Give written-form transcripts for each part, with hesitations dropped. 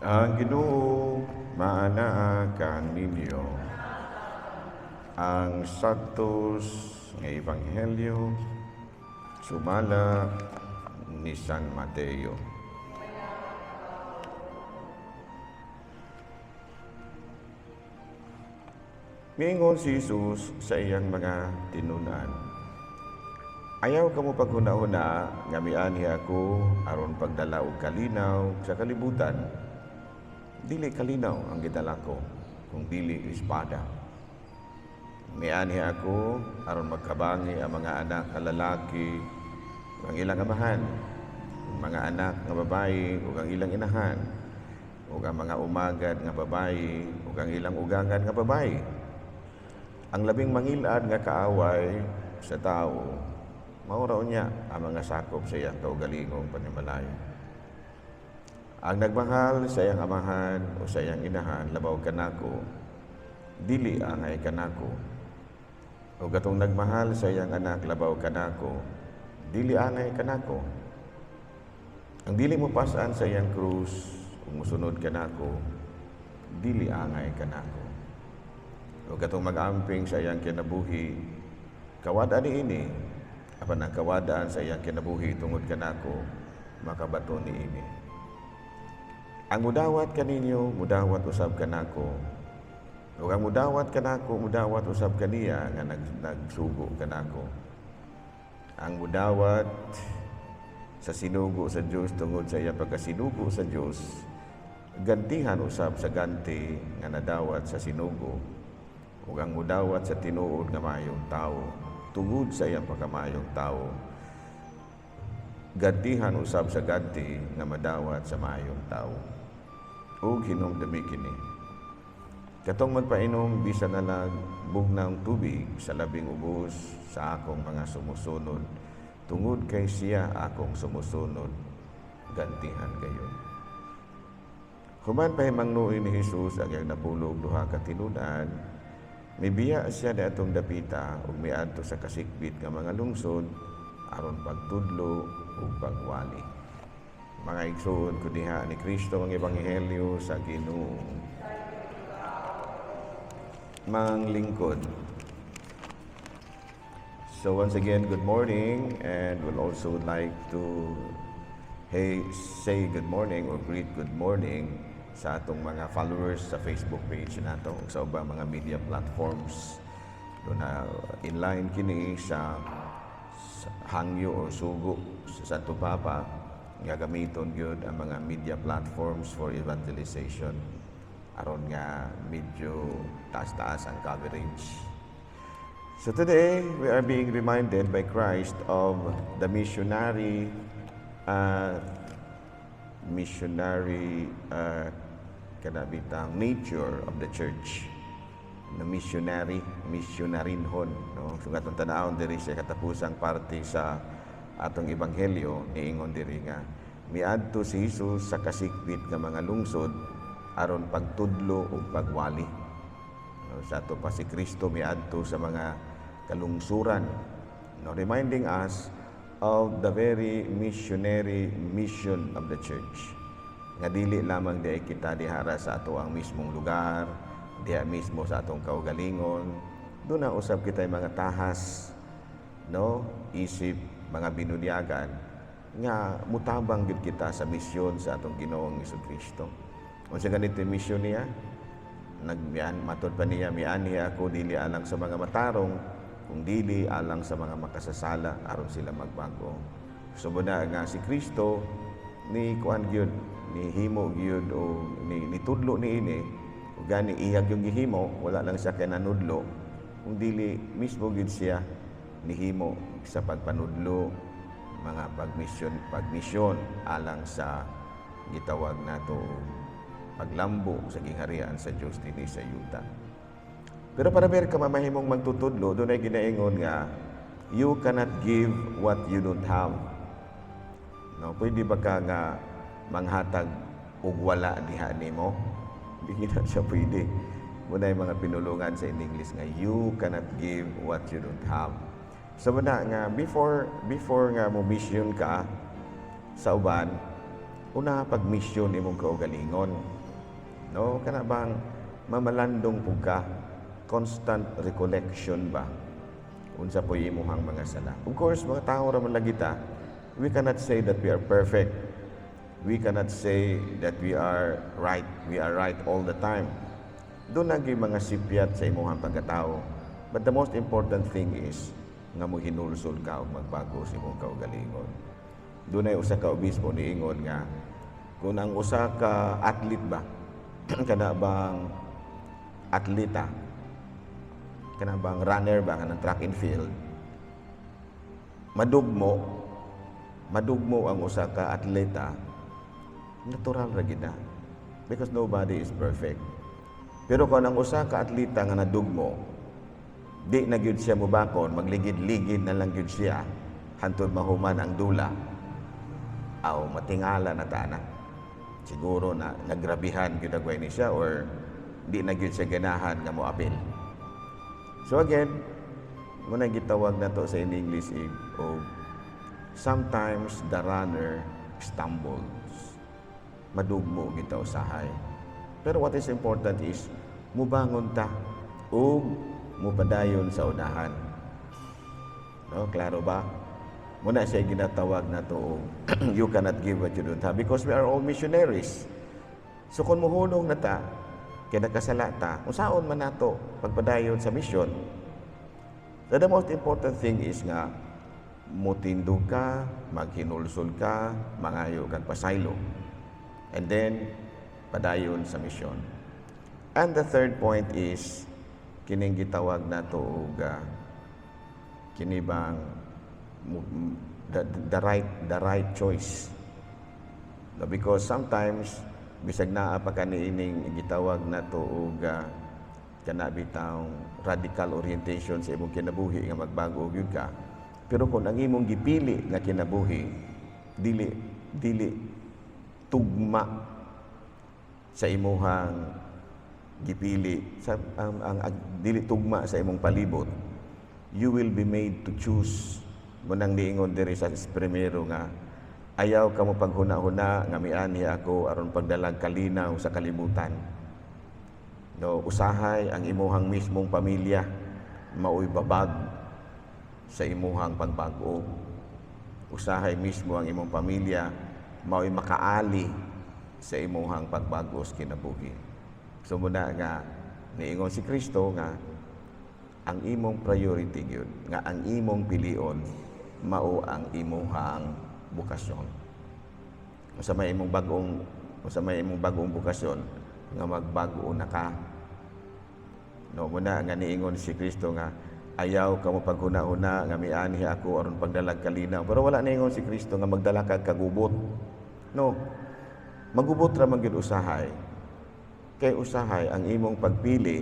Ang Ginoo maanaakan ninyo ang satos nga Ebanghelyo sumala ni San Mateo. Miingon si Jesus sa iyang mga tinunan, ayaw kamo paghuna-huna nga mianhi ako aron pagdala og kalinaw sa kalibutan. Dili kalinaw ang gidala ko, kung dili espada. Mianhi ako aron magkabangi ang mga anak nga lalaki ug ang ilang amahan, mga anak nga babayi ug ang ilang inahan, ug ang mga umagad nga babayi ug ang ilang ugangan nga babayi. Ang labing mangilad nga kaaway sa tao, mauraw niya ang mga sakop sa iyang kaugalingong panimalayo. Ang nagmahal sa iyang amahan o sa iyang inahan, labaw kanako, dili angay kanako. O katong nagmahal sa iyang anak, labaw kanako, dili angay kanako. Ang dili mo pasan sa iyang krus, o musunod kanako, dili angay kanako. O katong mag-amping sa iyang kinabuhi, kawadaan ini, apan ang kawadaan sa iyang kinabuhi tungod kanako, makabato ni ini. Ang mudawat kaninyo, mudawat usab kanako. O ang mudawat kanako, mudawat usab kaniya nga nagsugo kanako. Ang mudawat sa sinugo sa Dios tungod sa iyang pagkasinugo sa Dios, gantihan usab sa ganti nga nadawat sa sinugo. Ug ang mudawat sa tinuod nga maayong tao, tungod sa iyang pagkamayong tao, gantihan usab sa ganti nga madawat sa maayong tao. Ug hinumdumi kini. Katong magpainom bisan na lang bugnang tubig sa labing ubos sa akong mga sumusunod, tungod kay siya akong sumusunod, gantihan gayon. Human pahimangnuoy ni Jesus ang iyang napulog duha ka tinudan, mibiya siya datong dapita ug miadto sa kasikbit nga mga lungsod aron pagtudlo ug pagwali. Mga igsoon ko diha ni Kristo ang Ebanghelyo sa Ginoo. Manglingkod. So once again, good morning, and we'll also like to say good morning or greet good morning sa atong mga followers sa Facebook page nato ug sa ubang mga media platforms. Doon na inline kini sa hangyo o sugo sa Santo Papa nga gamiton gyud ang mga media platforms for evangelization aron nga medyo taas-taas ang coverage. So today, we are being reminded by Christ of the missionary kanabitang nature of the church. Na missionarinhon, no? So katong tanawon diri sa katapusang parte sa atong ebanghelyo, niingon diri nga miadto si Jesus sa kasikbit nga mga lungsod aron pagtudlo ug pagwali. No, sa ato pa si Kristo miadto sa mga kalungsuran, no, reminding us of the very missionary mission of the church. Nga dili lamang di kita dihara sa ato ang mismong lugar, diha mismo sa atong kaugalingon, doon na usab kita mga tahas, no, isip, mga binunyagan, nga mutabang gid kita sa misyon sa atong Ginoong Jesucristo. Unsa ganito yung misyon niya? Matod pa niya, mianhi ako dili alang sa mga matarong, kung dili alang sa mga makasasala aron sila magbago. Sumod na nga si Kristo ni kuan gyud, ni himo gyud o ni tudlo ni ini, ug gani iyag yung gihimo, wala lang siya kay nanudlo, kung dili mismo gyud siya nihimo sa pagpanudlo, mga pagmisyon alang sa gitawag nato paglambo sa gingharian sa Dios dinhi sa yuta. Pero para meron ka mamahimong magtutudlo, doon ay ginaingon nga, you cannot give what you don't have. No, pwede ba ka nga manghatag og wala diha nimo? Hindi na siya pwede. Muna yung mga pinulungan sa English nga, you cannot give what you don't have. So muna nga, before nga mo mission ka sa uban, una pag-mission imong kaugalingon. No, kana bang mamalandong pug ka, constant recollection ba unsa po imong mga sala. Of course, mga tao ra man lagi ta, we cannot say that we are perfect. We cannot say that we are right all the time. Doon na gyud mga sipyat sa imong pagkatao. But the most important thing is nga mo hinulsol ka og magbago sa imong kaugalingon. Doon ay usa ka obispo niingon nga kung ang usa ka athlete ba kana bang atleta, kana bang runner ba kanang track and field, madugmo ang usa ka atleta, natural ra gid na, because nobody is perfect. Pero kung ang usa ka atleta nga nadugmo, di na gyud siya mubakon, magligid-ligid na lang gyud siya hantod mahuman ang dula, aw matingala na tana. Siguro na nagrabihan gyud agway ni siya or di na gyud siya ganahan nga moapil. So again, muna gitawag na to sa English o sometimes the runner stumbles. Madugmo kita usahay. Pero what is important is mubangon ta o mupadayon sa unahan. No, klaro ba? Muna siya ginatawag na to, you cannot give what you don't have, because we are all missionaries. So kung muhulong na ta, kaya nakasala ta, unsaon man nato pagpadayon sa mission. So the most important thing is nga, mutindog ka, maghinulsol ka, mangayo kag pasaylo. And then, padayon sa mission. And the third point is, kining gitawag na to kinibang the right choice. No, because sometimes bisag naa pa kaniining gitawag na to kana bitaw radical orientation sa imong kinabuhi nga magbago gyud ka. Pero kung ang imong gipili nga kinabuhi dili tugma sa imong gipili sa ang dili tugma sa imong palibot, you will be made to choose. Munang niingon diri sa primero nga ayaw ka mo paghuna-huna nga miani ako aron pagdalag kalinaw sa kalibutan. No, usahay ang imuhang mismong pamilya maoy babag sa imuhang pagbago. Usahay mismo ang imong pamilya maoy makaali sa imuhang pagbago sa kinabuhi. So muna nga niingon si Kristo nga ang imong priority gyud, nga ang imong pilion mao ang imuhang bukasyon. Sa may imong bagong bukasyon nga magbago na ka. No, muna nga niingon si Kristo nga ayaw ka mo paghuna-huna nga mianhi ako aron pagdalag kalinaw. Pero wala niingon si Kristo nga magdala kag kagubot. No. Magubot ra man gyud usahay. Kay usahay ang imong pagpili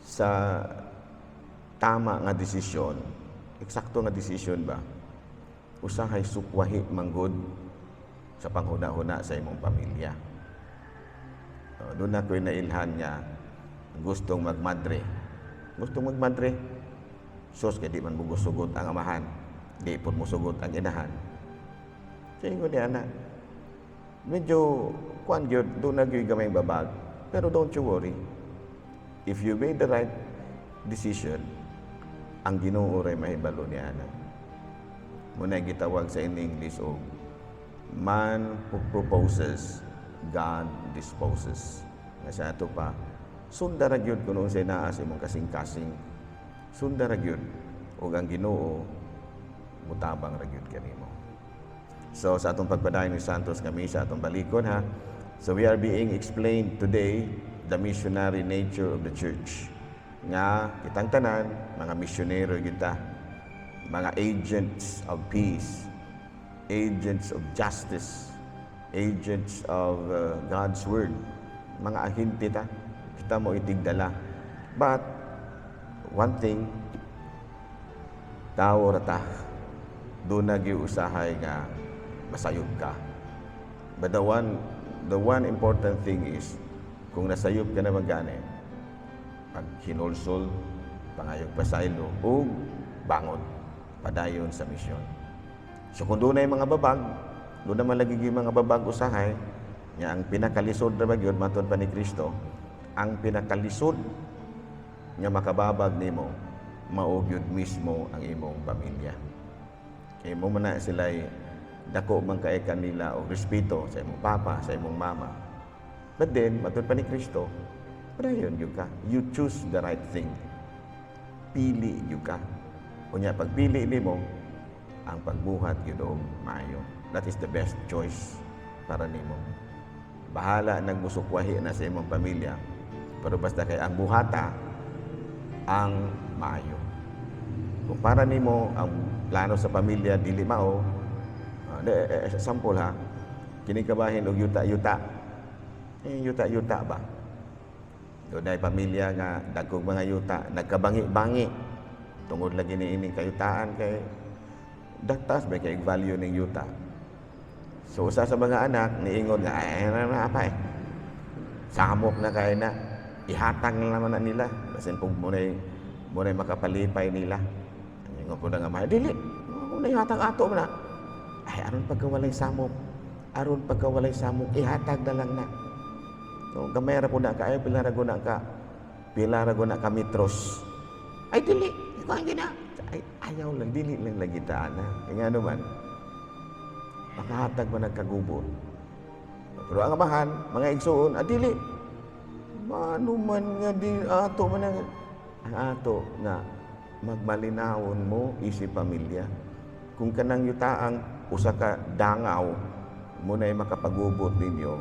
sa tama nga desisyon, eksakto nga desisyon ba, usahay sukwahi manggod sa panghuna-huna sa imong pamilya. Doon na ko'y nailhan nga gustong magmadre. Sos kay di man mo sugot ang amahan, di po mo sugot ang inahan. Sa ingon ni anak, medyo kuan gyud, doon na gyud gamay babag, pero don't you worry. If you made the right decision, ang Ginoo ray mahibalo ni ana. Muna gitawag sa English o man who proposes, God disposes. Nga sa ato pa, sunda ra gyud kuno unsay naa sa imong kasing-kasing. Sunda ra gyud ug ang Ginoo mutabang ra gyud kanimo. So sa atong pagpadayon ni Santos kami sa atong balikon ha. So we are being explained today the missionary nature of the church. Nga kitang tanan mga misyonero kita, mga agents of peace, agents of justice, agents of God's word, mga ahente ta, kita mo itigdala. But one thing, tao rata, doon nagiusahay nga masayod ka. But the one important thing is, kung nasayop ka na magane, pag hinulsol, pangayog pasaylo, o bangon, padayon sa misyon. So kung doon ay mga babag, doon naman lagi yung mga babag usahay, nga ang pinakalisod na ba yun, matod pa ni Kristo, ang pinakalisod nga makababag nimo, maugyod mismo ang imong pamilya. Kaya mo na sila'y dako man kay kanila o respeto sa imong papa, sa imong mama. But then, matod pa ni Kristo, padayon yun ka. You choose the right thing. Pili yun ka. Kunya, pagpili nimo, ang pagbuhat yun maayo. That is the best choice para nimo. Bahala nagmusukwahi na sa imong pamilya, pero basta kay ang buhata ang maayo. Kung para nimo ang plano sa pamilya dili mao, sample ha, kinikabahin og yuta-yuta. Yuta-yuta ba? Doon ay pamilya nga dagkog mga yuta, nagkabangi-bangi. Tungod lagi ni ining kayutaan kay daktas ba kay value ning yuta. So usa sa mga anak niingon nga ay na apa samok na kay na ihatag na naman na nila basin pug munay makapalipay nila. Ingon ko na nga may dili. Munay ihatag ato man na. Ay aron pagkawalay samok. Aron pagkawalay samok ihatag na lang na. So gamay ra pud na ka ay pila ra guna ka metros. Ay dili, ikaw ang gina. Ay ayaw lang dili lang lagi taan na. Kaya ano man. Makahatag man nagkagubot. Pero ang amahan, mga igsuon, adili. Mano man nga di ato man ang ato nga magmalinawon mo isip pamilya. Kung kanang yutaang usa ka dangaw mo na makapagubot ninyo,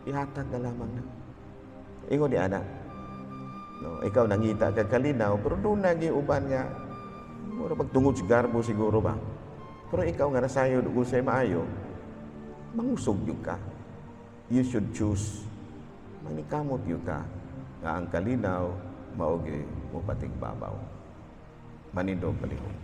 ihatag na lamang na. Ingon di ana. No, ikaw nangita ka kalinaw, pero doon nagi uban nga mura pagtungod si garbo siguro ba. Pero ikaw nga nasayo kung sa'yo maayo, mangusog yung ka. You should choose. Manikamot yung ka. Nga ang kalinaw, maugi mo pating babaw. Manindog palihog.